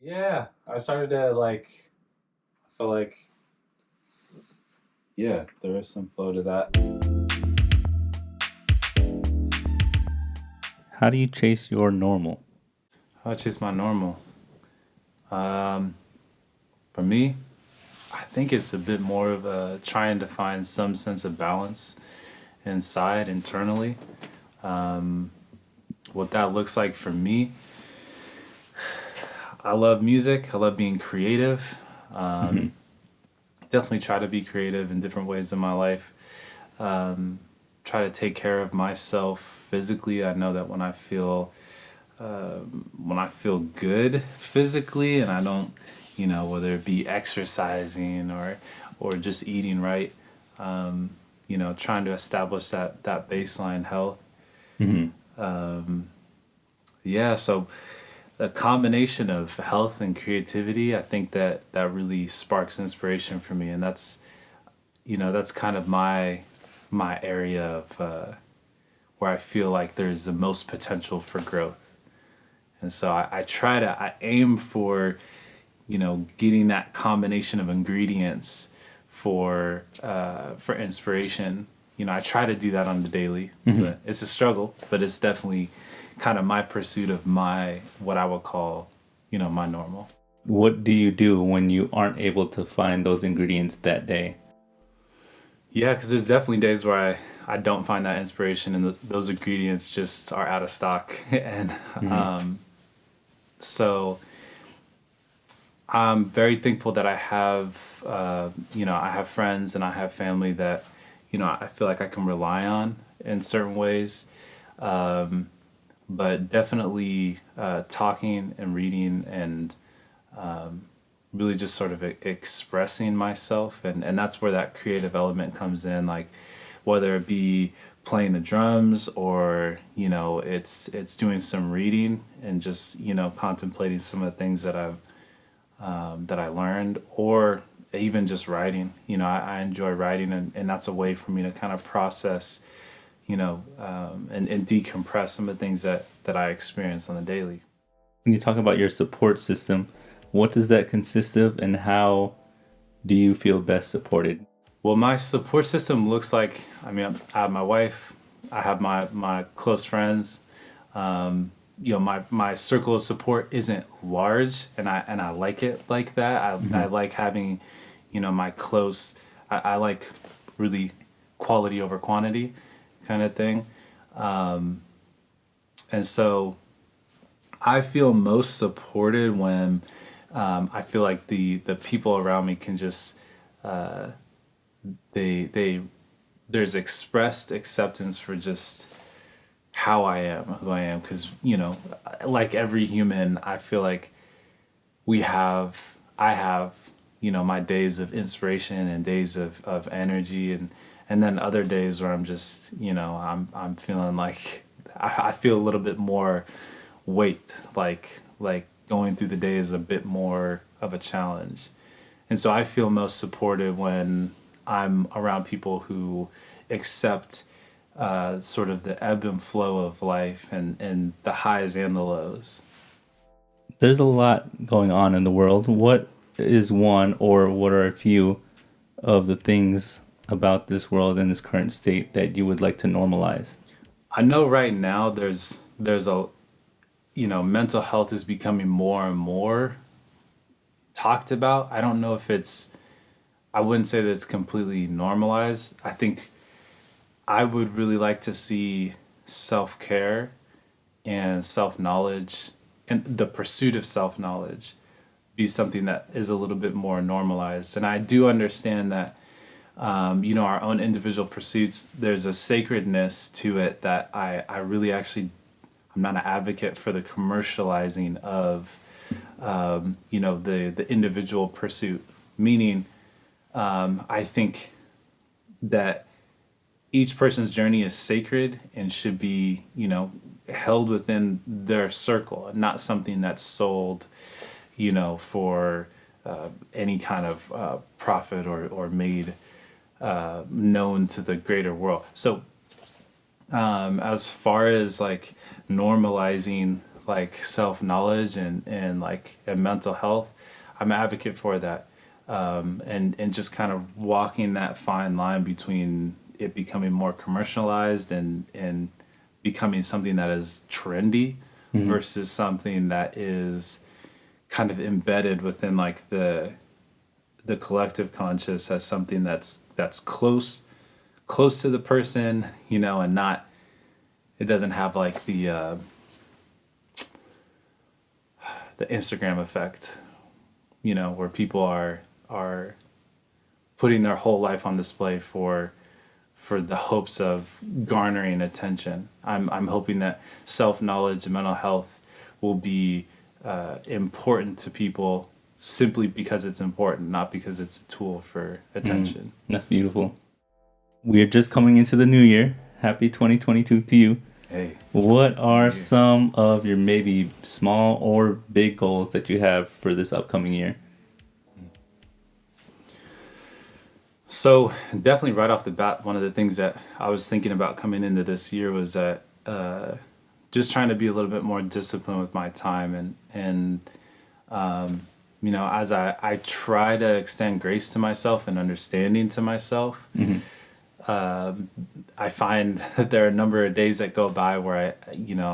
Yeah, I started to like, I feel like, yeah, there is some flow to that. How do you chase your normal? How I chase my normal. Um, for me, I think it's a bit more of a trying to find some sense of balance inside internally. Um, what that looks like for me, I love music. I love being creative. Hmm. Definitely try to be creative in different ways in my life. Um, Try to take care of myself physically. I know that when I feel good physically, and I don't, whether it be exercising or just eating right, trying to establish that baseline health. Hmm. Yeah, so a combination of health and creativity, I think that really sparks inspiration for me, and that's kind of my area of where I feel like there's the most potential for growth. And so I aim for, getting that combination of ingredients for inspiration. I try to do that on the daily, Hmm. but it's a struggle, but it's definitely kind of my pursuit of my, what I would call, my normal. What do you do when you aren't able to find those ingredients that day? Yeah, because there's definitely days where I don't find that inspiration and those ingredients just are out of stock. And Hmm. um, so I'm very thankful that I have friends and I have family that, I feel like I can rely on in certain ways. Um, but definitely talking and reading and really just sort of expressing myself. And that's where that creative element comes in, like whether it be playing the drums or, it's doing some reading and just, contemplating some of the things that I learned, or even just writing. I enjoy writing, and that's a way for me to kind of process, and decompress some of the things that I experience on the daily. When you talk about your support system, what does that consist of and how do you feel best supported? Well, my support system looks like, I mean, I have my wife, I have my close friends. My circle of support isn't large, and I like it like that. I Hmm. like having, my close. I like really quality over quantity kind of thing. And so I feel most supported when I feel like the people around me can just they there's expressed acceptance for just how I am, who I am, because like every human, I feel like I have, my days of inspiration and days of energy, and then other days where I'm just, I'm feeling like I feel a little bit more weight, like going through the day is a bit more of a challenge. And so I feel most supported when I'm around people who accept sort of the ebb and flow of life, and the highs and the lows. There's a lot going on in the world. What is one or what are a few of the things about this world in this current state that you would like to normalize? I know right now there's a, mental health is becoming more and more talked about. I don't know if I wouldn't say that it's completely normalized. I think I would really like to see self-care and self-knowledge and the pursuit of self-knowledge be something that is a little bit more normalized. And I do understand that, our own individual pursuits, there's a sacredness to it that I really actually, I'm not an advocate for the commercializing of, the individual pursuit. Meaning, I think that each person's journey is sacred and should be, held within their circle and not something that's sold, for any kind of profit or made known to the greater world. So, as far as like normalizing like self-knowledge and like and mental health, I'm an advocate for that. And just kind of walking that fine line between it becoming more commercialized and becoming something that is trendy versus something that is kind of embedded within like the collective conscious as something that's close to the person, you know, and not, it doesn't have like the Instagram effect, you know, where people are putting their whole life on display for the hopes of garnering attention. I'm hoping that self-knowledge and mental health will be important to people simply because it's important, not because it's a tool for attention. That's beautiful. We are just coming into the new year. Happy 2022 to you. Hey, What are some of your maybe small or big goals that you have for this upcoming year? so definitely right off the bat, one of the things that I was thinking about coming into this year was that just trying to be a little bit more disciplined with my time and you know, as I try to extend grace to myself and understanding to myself, I find that there are a number of days that go by where you know,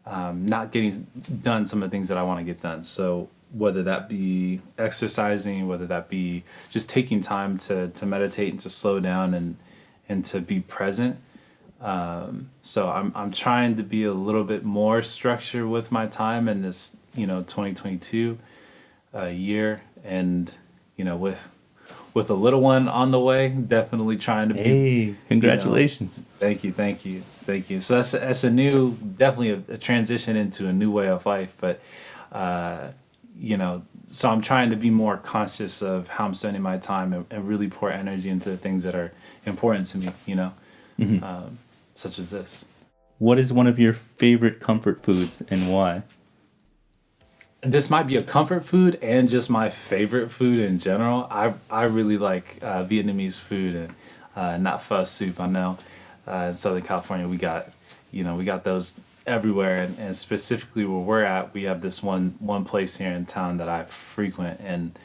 I'm not getting done some of the things that I want to get done. So whether that be exercising, whether that be just taking time to meditate and to slow down and to be present. So I'm trying to be a little bit more structured with my time in this, you know, 2022 year, and you know, with a little one on the way, definitely trying to be. Hey, congratulations. You know, thank you. So that's definitely a transition into a new way of life. But you know, so I'm trying to be more conscious of how I'm spending my time and really pour energy into the things that are important to me. You know, such as this. What is one of your favorite comfort foods and why? This might be a comfort food and just my favorite food in general. I really like Vietnamese food and not pho soup. I know in Southern California we got those everywhere, and specifically where we're at, we have this one place here in town that I frequent, and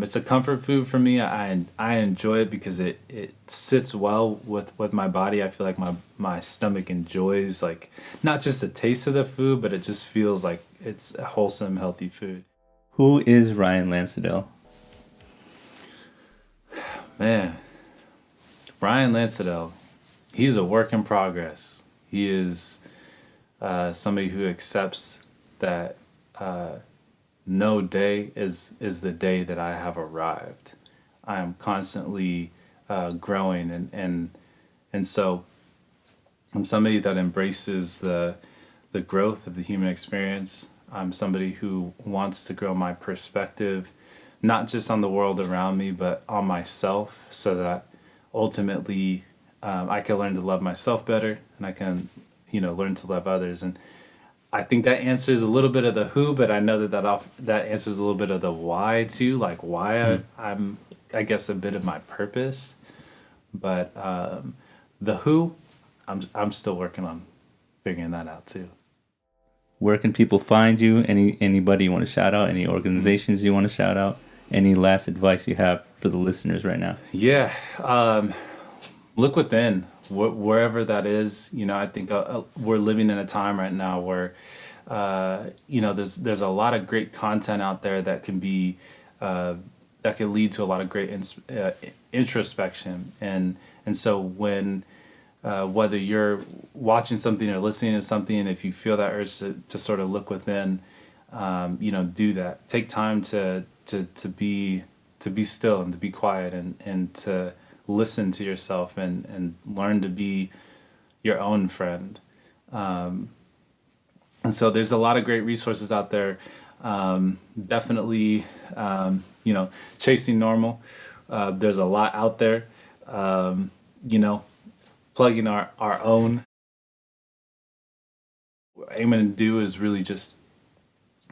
it's a comfort food for me. I enjoy it because it sits well with my body. I feel like my stomach enjoys like not just the taste of the food, but it just feels like it's a wholesome, healthy food. Who is Ryan Landseadel? Man, Ryan Landseadel, he's a work in progress. He is somebody who accepts that no day is the day that I have arrived. I am constantly growing, and so I'm somebody that embraces the growth of the human experience. I'm somebody who wants to grow my perspective, not just on the world around me, but on myself, so that ultimately I can learn to love myself better, and I can, you know, learn to love others. And I think that answers a little bit of the who, but I know that answers a little bit of the why too, like why I'm, I guess, a bit of my purpose. But the who, I'm still working on figuring that out too. Where can people find you? Anybody you want to shout out? Any organizations you want to shout out? Any last advice you have for the listeners right now? Yeah, look within, wherever that is. You know, I think we're living in a time right now where, you know, there's a lot of great content out there that can be that can lead to a lot of great introspection, and so when whether you're watching something or listening to something, if you feel that urge to sort of look within, you know, do that. Take time to be still and to be quiet and to listen to yourself and learn to be your own friend. And so there's a lot of great resources out there. Definitely, you know, chasing normal. There's a lot out there. You know, plugging our own. What I'm aiming to do is really just,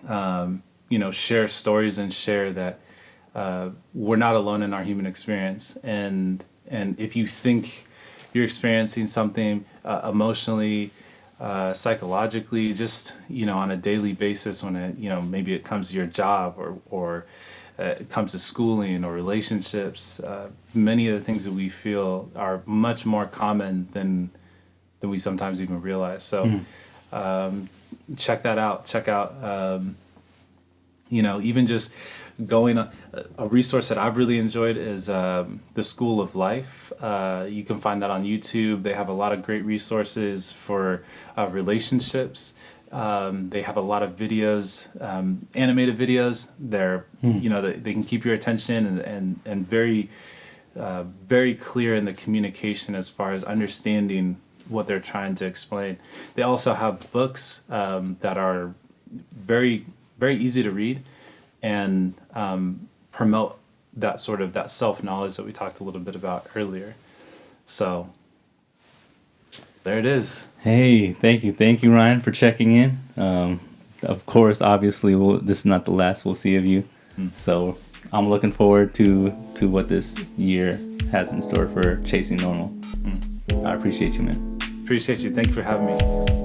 you know, share stories and share that we're not alone in our human experience. And if you think you're experiencing something emotionally, psychologically, just, on a daily basis when maybe it comes to your job or it comes to schooling or relationships. Many of the things that we feel are much more common than we sometimes even realize. So check that out. Check out, even just going a resource that I've really enjoyed is the School of Life. You can find that on YouTube. They have a lot of great resources for relationships. They have a lot of videos, animated videos. They're they can keep your attention and very very clear in the communication as far as understanding what they're trying to explain. They also have books that are very very easy to read and promote that sort of that self-knowledge that we talked a little bit about earlier. So there it is. Hey, thank you, Ryan, for checking in. Of course, obviously, this is not the last we'll see of you. So I'm looking forward to what this year has in store for Chasing Normal. I appreciate you, man. Appreciate you. Thank you for having me.